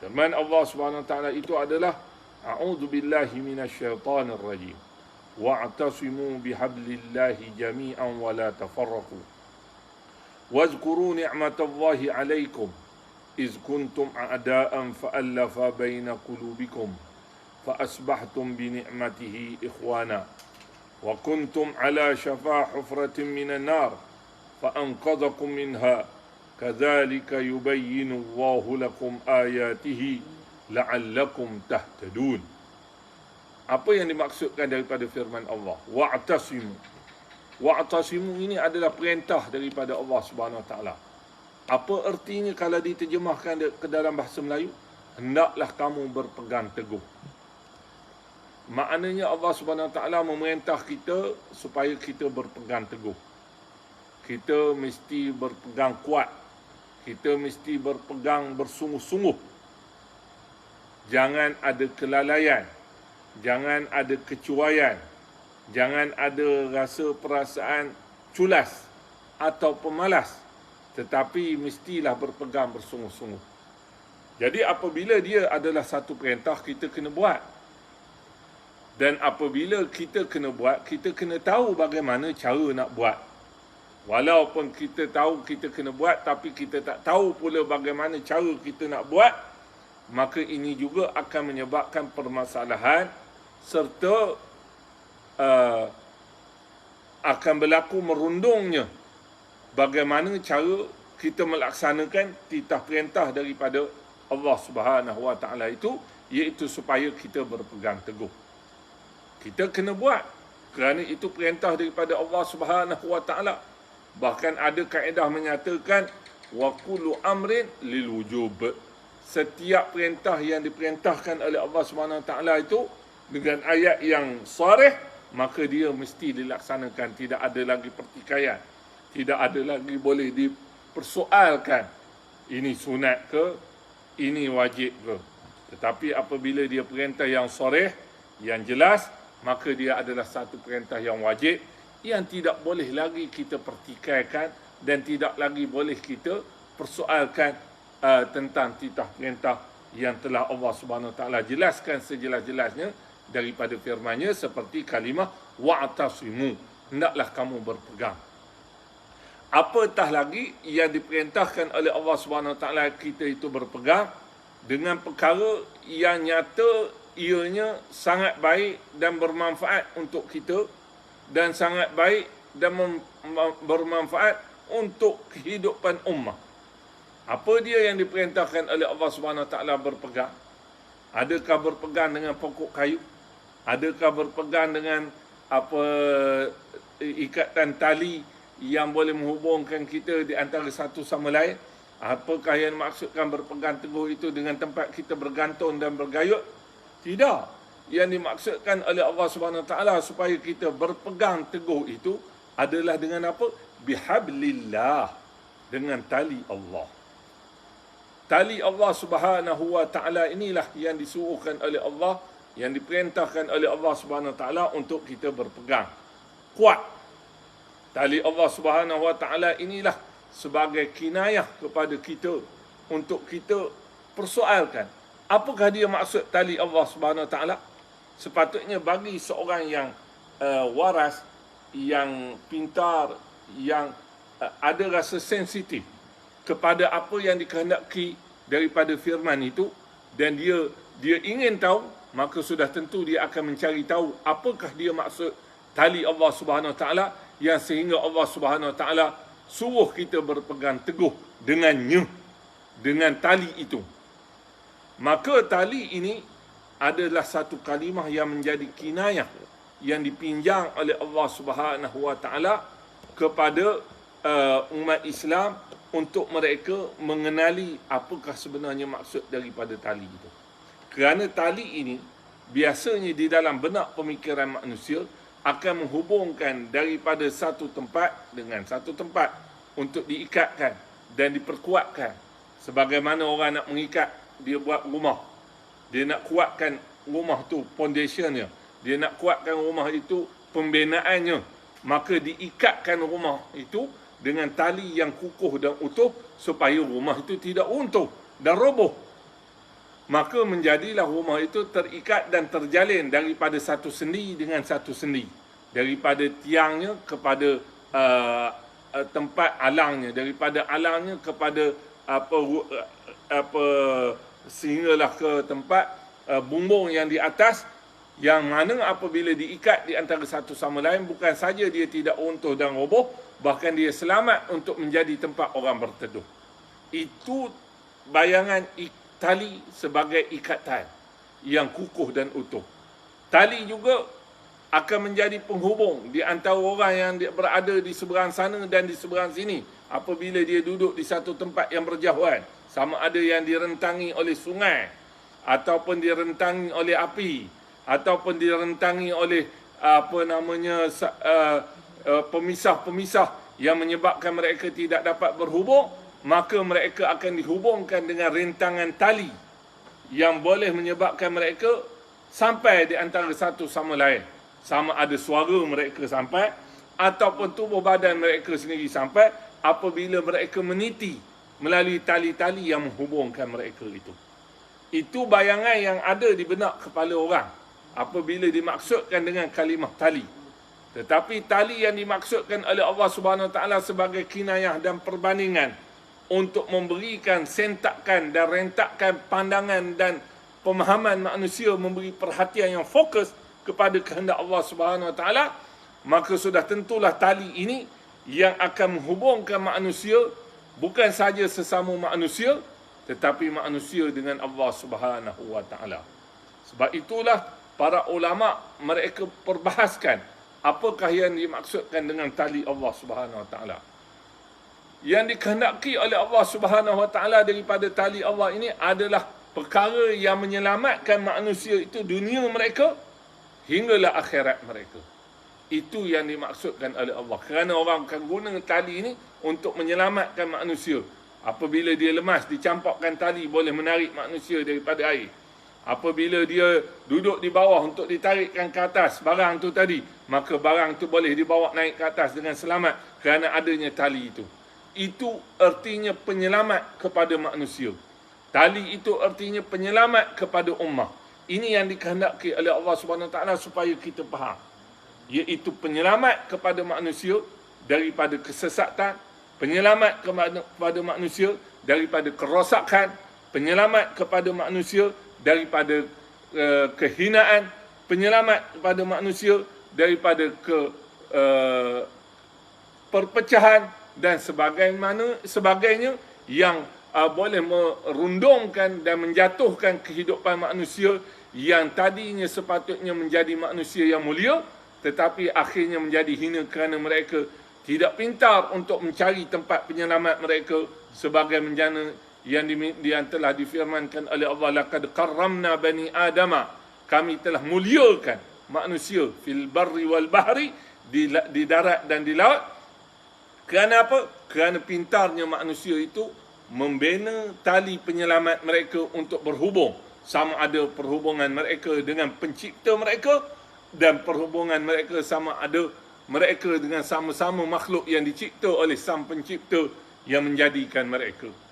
Firman Allah Subhanahu wa taala itu adalah a'udzu billahi minasyaitonir rajim. Wa'tasimu bihablillahi jami'an wa la tafarraqu. Wazkuru ni'matallahi 'alaikum iz kuntum a'da'an fa'alafa baina qulubikum fa asbahtum bi ni'matihi ikhwana wa kuntum 'ala shafa hufratin minan nar fa anqadhakum minha. Kadzalika yubayyinu Allahu lakum ayatihi la'allakum tahtadun. Apa yang dimaksudkan daripada firman Allah? Wa'tasimu. Wa'tasimu ini adalah perintah daripada Allah Subhanahu Wa Taala. Apa artinya kalau diterjemahkan ke dalam bahasa Melayu? Hendaklah kamu berpegang teguh. Maknanya Allah Subhanahu Wa Taala memerintah kita supaya kita berpegang teguh. Kita mesti berpegang kuat. Kita mesti berpegang bersungguh-sungguh. Jangan ada kelalaian. Jangan ada kecuaian. Jangan ada rasa perasaan culas atau pemalas. Tetapi mestilah berpegang bersungguh-sungguh. Jadi apabila dia adalah satu perintah, kita kena buat. Dan apabila kita kena buat, kita kena tahu bagaimana cara nak buat. Walaupun kita tahu kita kena buat, tapi kita tak tahu pula bagaimana cara kita nak buat, maka ini juga akan menyebabkan permasalahan serta akan berlaku merundungnya bagaimana cara kita melaksanakan titah perintah daripada Allah Subhanahu Wa Taala itu, iaitu supaya kita berpegang teguh. Kita kena buat kerana itu perintah daripada Allah Subhanahu Wa Taala. Bahkan ada kaedah menyatakan wa kullu amrin lil wujub. Setiap perintah yang diperintahkan oleh Allah Subhanahu Wa Taala itu dengan ayat yang sharih, maka dia mesti dilaksanakan, tidak ada lagi pertikaian, tidak ada lagi boleh dipersoalkan ini sunat ke, ini wajib ke. Tetapi apabila dia perintah yang sharih, yang jelas, maka dia adalah satu perintah yang wajib, yang tidak boleh lagi kita pertikaikan dan tidak lagi boleh kita persoalkan tentang titah perintah yang telah Allah Subhanahu Wa Taala jelaskan sejelas-jelasnya daripada firman-Nya, seperti kalimah wa'tasimu, hendaklah kamu berpegang. Apatah lagi yang diperintahkan oleh Allah Subhanahu Wa Taala kita itu berpegang dengan perkara yang nyata ianya sangat baik dan bermanfaat untuk kita, dan sangat baik dan bermanfaat untuk kehidupan ummah. Apa dia yang diperintahkan oleh Allah Subhanahu Wa Taala berpegang? Adakah berpegang dengan pokok kayu? Adakah berpegang dengan ikatan tali yang boleh menghubungkan kita di antara satu sama lain? Apakah yang dimaksudkan berpegang teguh itu dengan tempat kita bergantung dan bergayut? Tidak. Yang dimaksudkan oleh Allah Subhanahu Wa Taala supaya kita berpegang teguh itu adalah dengan apa? Bihablillah, dengan tali Allah. Tali Allah Subhanahu Wa Taala inilah yang disuruhkan oleh Allah, yang diperintahkan oleh Allah Subhanahu Wa Taala untuk kita berpegang kuat. Tali Allah Subhanahu Wa Taala inilah sebagai kinayah kepada kita untuk kita persoalkan apakah dia maksud tali Allah Subhanahu Wa Taala. Sepatutnya bagi seorang yang waras, yang pintar, yang ada rasa sensitif kepada apa yang dikehendaki daripada firman itu, dan dia ingin tahu, maka sudah tentu dia akan mencari tahu apakah dia maksud tali Allah Subhanahu Wa Taala, yang sehingga Allah Subhanahu Wa Taala suruh kita berpegang teguh dengannya, dengan tali itu. Maka tali ini adalah satu kalimah yang menjadi kinayah yang dipinjang oleh Allah Subhanahu Wa Taala kepada umat Islam untuk mereka mengenali apakah sebenarnya maksud daripada tali itu. Kerana tali ini biasanya di dalam benak pemikiran manusia akan menghubungkan daripada satu tempat dengan satu tempat untuk diikatkan dan diperkuatkan. Sebagaimana orang nak mengikat, dia buat rumah, dia nak kuatkan rumah tu foundationnya, dia nak kuatkan rumah itu pembinaannya, maka diikatkan rumah itu dengan tali yang kukuh dan utuh supaya rumah itu tidak runtuh dan roboh. maka menjadilah rumah itu terikat dan terjalin daripada satu sendi dengan satu sendi, daripada tiangnya kepada tempat alangnya, daripada alangnya kepada sehinggalah ke tempat bumbung yang di atas, yang mana apabila diikat di antara satu sama lain, bukan saja dia tidak runtuh dan roboh, bahkan dia selamat untuk menjadi tempat orang berteduh. Itu bayangan tali sebagai ikatan yang kukuh dan utuh. Tali juga akan menjadi penghubung di antara orang yang berada di seberang sana dan di seberang sini apabila dia duduk di satu tempat yang berjauhan, sama ada yang direntangi oleh sungai, ataupun direntangi oleh api, ataupun direntangi oleh pemisah-pemisah yang menyebabkan mereka tidak dapat berhubung, maka mereka akan dihubungkan dengan rintangan tali yang boleh menyebabkan mereka sampai di antara satu sama lain. Sama ada suara mereka sampai, ataupun tubuh badan mereka sendiri sampai, apabila mereka meniti melalui tali-tali yang menghubungkan mereka itu. Itu bayangan yang ada di benak kepala orang apabila dimaksudkan dengan kalimah tali. Tetapi tali yang dimaksudkan oleh Allah Subhanahu Wa Taala sebagai kinayah dan perbandingan untuk memberikan sentakan dan rentakan pandangan dan pemahaman manusia, memberi perhatian yang fokus kepada kehendak Allah Subhanahu Wa Taala, maka sudah tentulah tali ini yang akan menghubungkan manusia, bukan saja sesama manusia, tetapi manusia dengan Allah Subhanahu Wa Taala. Sebab itulah para ulama mereka perbahaskan apakah yang dimaksudkan dengan tali Allah Subhanahu Wa Taala. Yang dikehendaki oleh Allah Subhanahu Wa Taala daripada tali Allah ini adalah perkara yang menyelamatkan manusia itu dunia mereka hinggalah akhirat mereka. Itu yang dimaksudkan oleh Allah. Kerana orang akan guna tali ini untuk menyelamatkan manusia. Apabila dia lemas, dicampakkan tali boleh menarik manusia daripada air. Apabila dia duduk di bawah untuk ditarikkan ke atas barang tu tadi, maka barang tu boleh dibawa naik ke atas dengan selamat kerana adanya tali itu. Itu artinya penyelamat kepada manusia. Tali itu artinya penyelamat kepada ummah. Ini yang dikehendaki oleh Allah Subhanahu Wa Taala supaya kita faham. Iaitu penyelamat kepada manusia daripada kesesatan, penyelamat kepada manusia daripada kerosakan, penyelamat kepada manusia daripada kehinaan, penyelamat kepada manusia daripada perpecahan dan sebagainya yang boleh merundungkan dan menjatuhkan kehidupan manusia yang tadinya sepatutnya menjadi manusia yang mulia, tetapi akhirnya menjadi hina kerana mereka tidak pintar untuk mencari tempat penyelamat mereka, sebagai menjana yang telah difirmankan oleh Allah, laqad karramna bani adama, kami telah muliakan manusia fil barri wal bahri, di darat dan di laut. Kerana apa? Kerana pintarnya manusia itu membina tali penyelamat mereka untuk berhubung, sama ada perhubungan mereka dengan pencipta mereka dan perhubungan mereka sama ada mereka dengan sama-sama makhluk yang dicipta oleh sang pencipta yang menjadikan mereka.